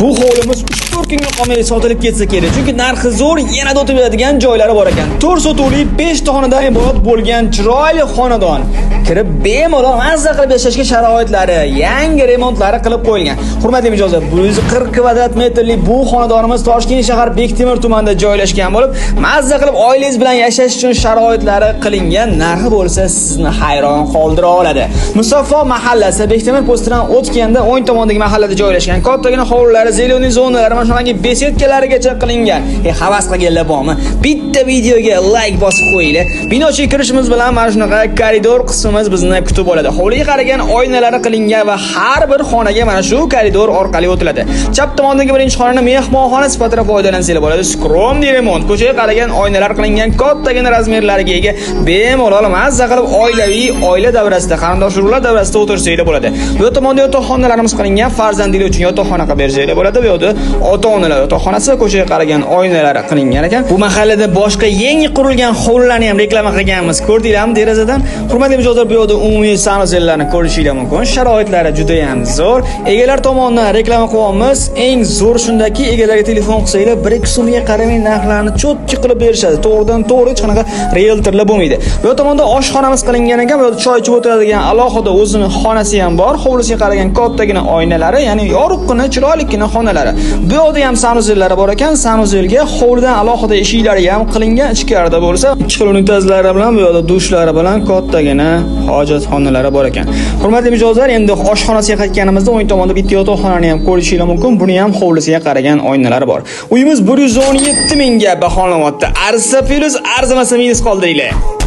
Bu hovlimiz 3-4 kunga qolmay sotilib ketsa kerak. Chunki narxi zo'r, yanada o'tib beradigan joylari bor ekan. 4 sotuvli 5 ta xonadan iborat bo'lgan chiroyli xonadon. Kirib bemalol mazza qilib yashashga sharoitlari, yangi remontlari qilib qo'yilgan. Hurmatli mijozlar, 140 kvadrat metrli bu xonadonimiz Toshkent shahar Bektemir tumanida joylashgan bo'lib, mazza qilib oilangiz bilan yashash uchun sharoitlari qilingan. Narxi bo'lsa sizni hayron qoldira oladi. Musaffo mahallasi Bektemir postidan o'tganda o'ng tomondagi mahallada joylashgan. Kattagina hovlilari, zeleniy zonalari, mana shunday besetkalarigacha qilingan. Havas qilganlar bormi? Bitta videoga like bosib qo'yinglar. Binochiga kirishimiz bilan mana shunaqa koridor qismimiz bizni kutib oladi. Hovliga qaragan oynalari qilingan va har bir xonaga mana shu koridor orqali o'tiladi. Chap tomondagi birinchi xonani mehmonxona sifatida foydalansanglar bo'ladi. Skromniy remont, ko'chaga qaragan oynalar qilingan, kattagina razmerlarga ega, bemalol mazza qilib oila davrasida, qarindosh urug'lar davrasida o'tirsanglar bo'ladi. Bu tomonda yotoqxonalarimiz qilingan, farzandinglar uchun yotoqxona qilib bersanglar bo'ladi. Bu yerda ota-onalar yotoqxonasi, ko'chaga qaragan oynalari qilingan ekan. Bu mahallada boshqa yangi qurilgan hovlilarni ham reklama qilganmiz. Ko'rdinglarmi derazadan? Hurmatli mijozlar, bu yerda umumiy sanuzellarni ko'rishinglar mumkin. Sharoitlari juda ham zo'r. Egalar tomonidan reklama qilyapmiz. Eng zo'r shundaki, egalarga telefon qilsanglar 1-2 so'mga qaramay narxlarni cho'tki qilib berishadi. To'g'ridan-to'g'ri hech qanaqa realtorlar bo'lmaydi. Bu tomonda oshxonamiz qilingan ekan. Bu yerda choy ichib o'tiradigan alohida o'zining xonasi ham bor. Hovlisiga qaragan kattagina oynalari, ya'ni yorug'gina, chiroylikgina xonalari. Bu yerda ham sanuzellari bor ekan. Sanuzelga hovlidan alohida eshiklari ham qilingan. Ichkarida bo'lsa, ichki unitazlari bilan, bu yerda dushlari bilan kattagina hojatxonalari bor ekan. Hurmatli mijozlar, endi oshxonasiga qaytganimizda o'ng tomonda bitta yotoqxonani ham ko'rishingiz mumkin. Buni ham hovlisiga qaragan oynalari bor. Uyimiz 117 mingga baholanyapti. Arzsa plyus, arzimasa minus qoldiringlar.